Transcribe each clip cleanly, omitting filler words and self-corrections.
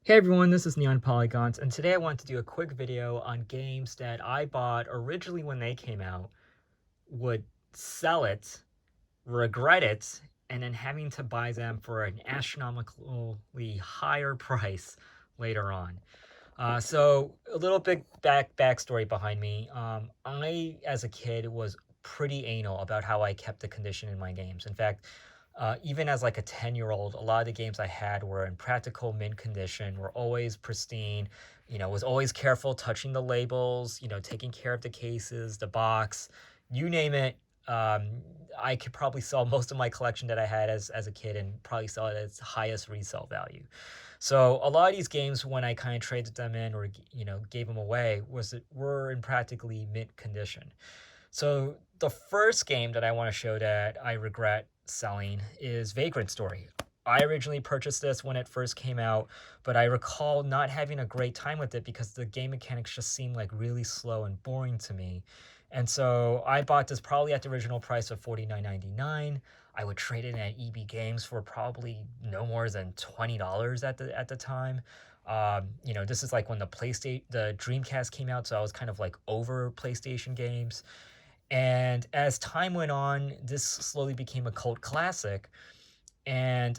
Hey everyone, this is Neon Polygons, and today I want to do a quick video on games that I bought originally when they came out, would sell it, regret it, and then having to buy them for an astronomically higher price later on. So a little bit backstory behind me. I, as a kid, was pretty anal about how I kept the condition in my games. In fact, even as like a 10-year-old, a lot of the games I had were in practical mint condition, were always pristine, was always careful touching the labels, taking care of the cases, the box, you name it. I could probably sell most of my collection that I had as a kid and probably sell it at its highest resale value. So a lot of these games, when I kind of traded them in or gave them away, were in practically mint condition. So the first game that I want to show that I regret selling is Vagrant Story. I originally purchased this when it first came out, but I recall not having a great time with it because the game mechanics just seemed like really slow and boring to me. And so I bought this probably at the original price of $49.99. I would trade it in at EB Games for probably no more than $20 at the time. This is like when the Dreamcast came out, so I was kind of like over PlayStation games. And as time went on, this slowly became a cult classic. And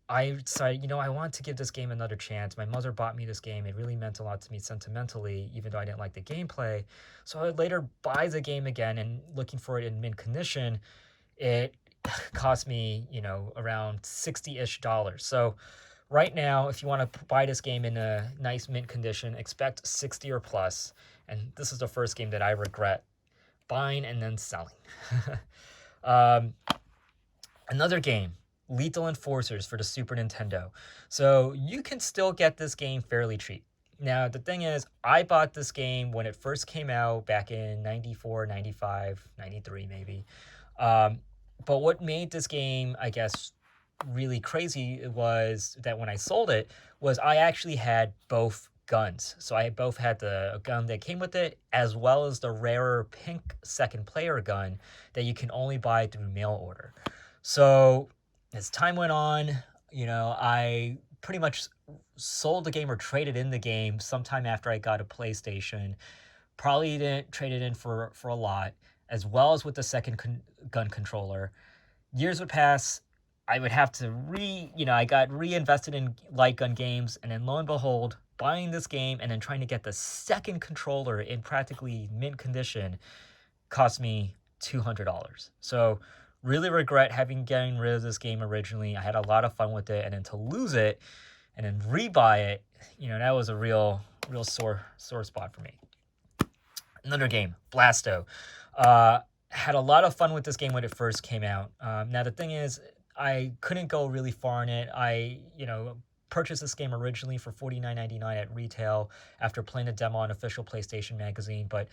I decided, I want to give this game another chance. My mother bought me this game. It really meant a lot to me sentimentally, even though I didn't like the gameplay. So I would later buy the game again, and looking for it in mint condition, it cost me, around 60-ish dollars. So right now, if you want to buy this game in a nice mint condition, expect 60 or plus. And this is the first game that I regret buying and then selling. um, Another game, Lethal Enforcers for the Super Nintendo. So you can still get this game fairly cheap. Now, the thing is, I bought this game when it first came out back in 94, 95, 93 maybe. But what made this game, I guess, really crazy was that when I sold it, was I actually had both guns. So I both had the gun that came with it, as well as the rarer pink second player gun that you can only buy through mail order. So as time went on, I pretty much sold the game or traded in the game sometime after I got a PlayStation. Probably didn't trade it in for a lot, as well as with the second gun controller. Years would pass. I would have to I got reinvested in light gun games, and then lo and behold, buying this game and then trying to get the second controller in practically mint condition cost me $200. So really regret getting rid of this game originally. I had a lot of fun with it, and then to lose it and then rebuy it, that was a real sore spot for me. Another game, Blasto. Had a lot of fun with this game when it first came out. Now the thing is, I couldn't go really far in it. I purchased this game originally for $49.99 at retail after playing a demo on official PlayStation magazine. But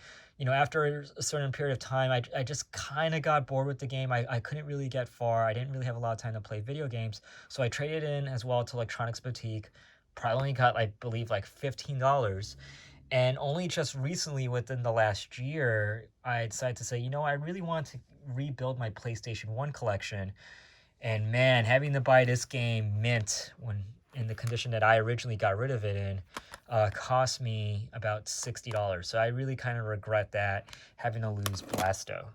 after a certain period of time, I just kind of got bored with the game. I couldn't really get far. I didn't really have a lot of time to play video games, so I traded in as well to Electronics Boutique. Probably only got, I believe, like $15. And only just recently, within the last year, I decided to say, I really want to rebuild my PlayStation 1 collection. And man, having to buy this game mint when in the condition that I originally got rid of it in cost me about $60. So I really kind of regret that, having to lose Blasto.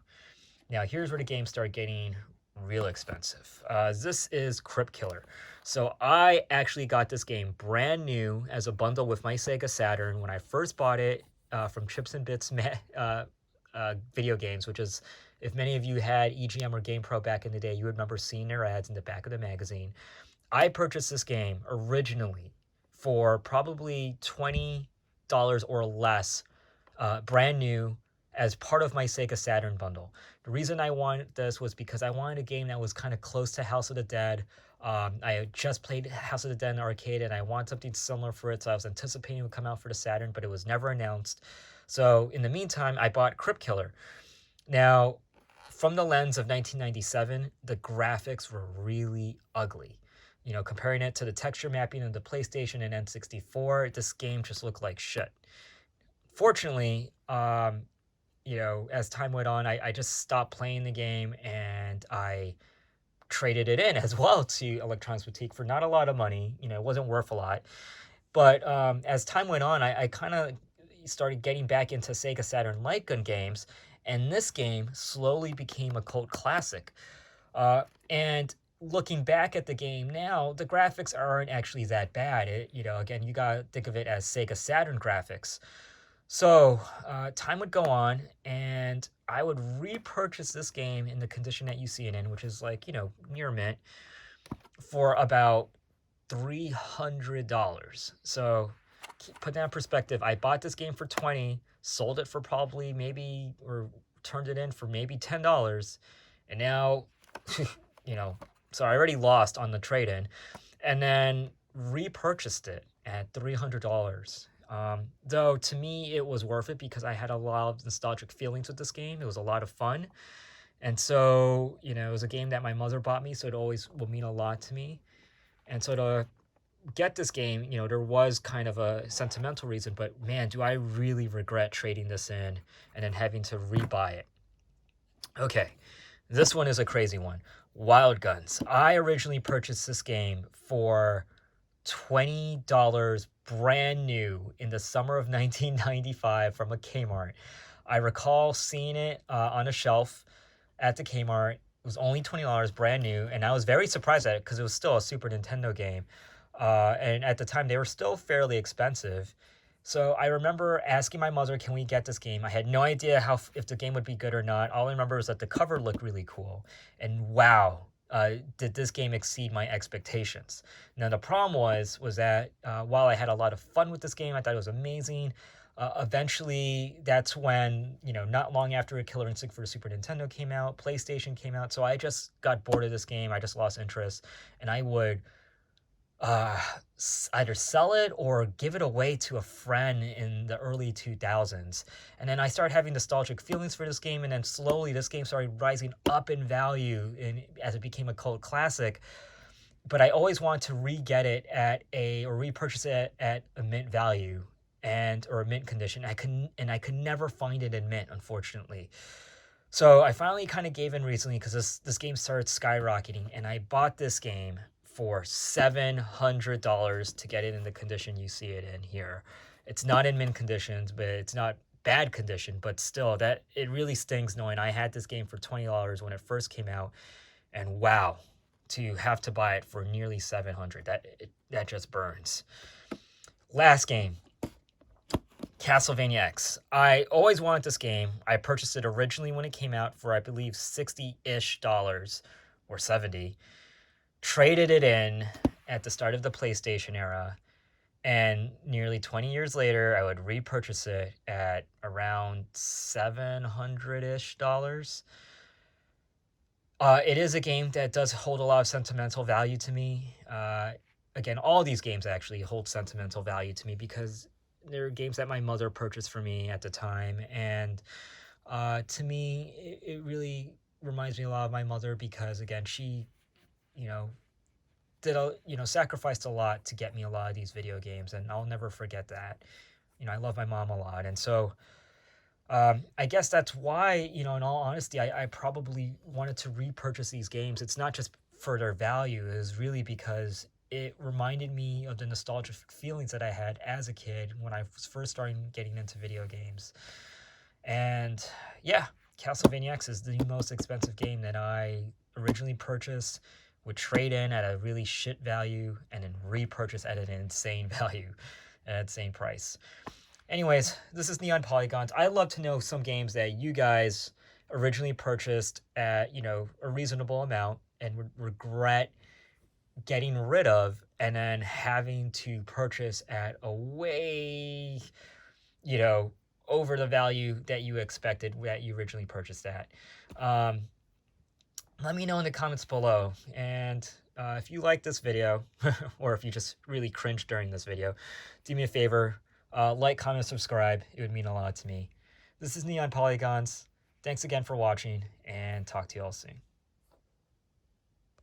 Now, here's where the games start getting real expensive. This is Crip Killer. So I actually got this game brand new as a bundle with my Sega Saturn when I first bought it from Chips and Bits Video Games, which is, if many of you had EGM or GamePro back in the day, you would remember seeing their ads in the back of the magazine. I purchased this game originally for probably $20 or less, brand new, as part of my Sega Saturn bundle. The reason I wanted this was because I wanted a game that was kind of close to House of the Dead. I had just played House of the Dead in the arcade, and I wanted something similar for it, so I was anticipating it would come out for the Saturn, but it was never announced. So in the meantime, I bought Crip Killer. Now, from the lens of 1997, the graphics were really ugly. Comparing it to the texture mapping of the PlayStation and N64, this game just looked like shit. Fortunately, as time went on, I just stopped playing the game, and I traded it in as well to Electronics Boutique for not a lot of money. It wasn't worth a lot. But as time went on, I kind of started getting back into Sega Saturn light gun games, and this game slowly became a cult classic. And looking back at the game now, the graphics aren't actually that bad. Again, you gotta think of it as Sega Saturn graphics. So time would go on, and I would repurchase this game in the condition that you see it in, which is like, near mint, for about $300. So put that in perspective. I bought this game for 20, sold it for probably maybe, or turned it in for maybe $10, and now, you know, so I already lost on the trade-in, and then repurchased it at $300. Though to me it was worth it because I had a lot of nostalgic feelings with this game. It was a lot of fun, and so it was a game that my mother bought me, so it always will mean a lot to me. And so to get this game, there was kind of a sentimental reason, but man, do I really regret trading this in and then having to rebuy it. Okay, this one is a crazy one. Wild Guns. I originally purchased this game for $20 brand new in the summer of 1995 from a Kmart. I recall seeing it on a shelf at the Kmart. It was only $20 brand new, and I was very surprised at it because it was still a Super Nintendo game. And at the time, they were still fairly expensive. So I remember asking my mother, can we get this game? I had no idea if the game would be good or not. All I remember is that the cover looked really cool. And wow, did this game exceed my expectations. Now, the problem was that while I had a lot of fun with this game, I thought it was amazing. Eventually, that's when, not long after Killer Instinct for the Super Nintendo came out, PlayStation came out. So I just got bored of this game. I just lost interest. And I would either sell it or give it away to a friend in the early 2000s. And then I started having nostalgic feelings for this game, and then slowly this game started rising up in value as it became a cult classic. But I always wanted to re-get it or repurchase it at a mint value or a mint condition. I could never find it in mint, unfortunately. So I finally kind of gave in recently because this game started skyrocketing, and I bought this game for $700 to get it in the condition you see it in here. It's not in mint conditions, but it's not bad condition, but still, that it really stings knowing I had this game for $20 when it first came out, and wow, to have to buy it for nearly $700, that just burns. Last game, Castlevania X. I always wanted this game. I purchased it originally when it came out for, I believe, $60-ish or 70. Traded it in at the start of the PlayStation era, and nearly 20 years later, I would repurchase it at around $700-ish. It is a game that does hold a lot of sentimental value to me. Again, all these games actually hold sentimental value to me because they're games that my mother purchased for me at the time, and to me, it really reminds me a lot of my mother because, again, she sacrificed a lot to get me a lot of these video games, and I'll never forget that. I love my mom a lot, and so I guess that's why, in all honesty, I probably wanted to repurchase these games. It's not just for their value, it was really because it reminded me of the nostalgic feelings that I had as a kid when I was first starting getting into video games. And yeah, Castlevania X is the most expensive game that I originally purchased, would trade in at a really shit value, and then repurchase at an insane value, at an insane price. Anyways, this is Neon Polygons. I'd love to know some games that you guys originally purchased at, a reasonable amount and would regret getting rid of, and then having to purchase at a way, over the value that you expected, that you originally purchased at. Let me know in the comments below, and if you like this video, or if you just really cringed during this video, do me a favor, like, comment, subscribe. It would mean a lot to me. This is Neon Polygons. Thanks again for watching, and talk to you all soon.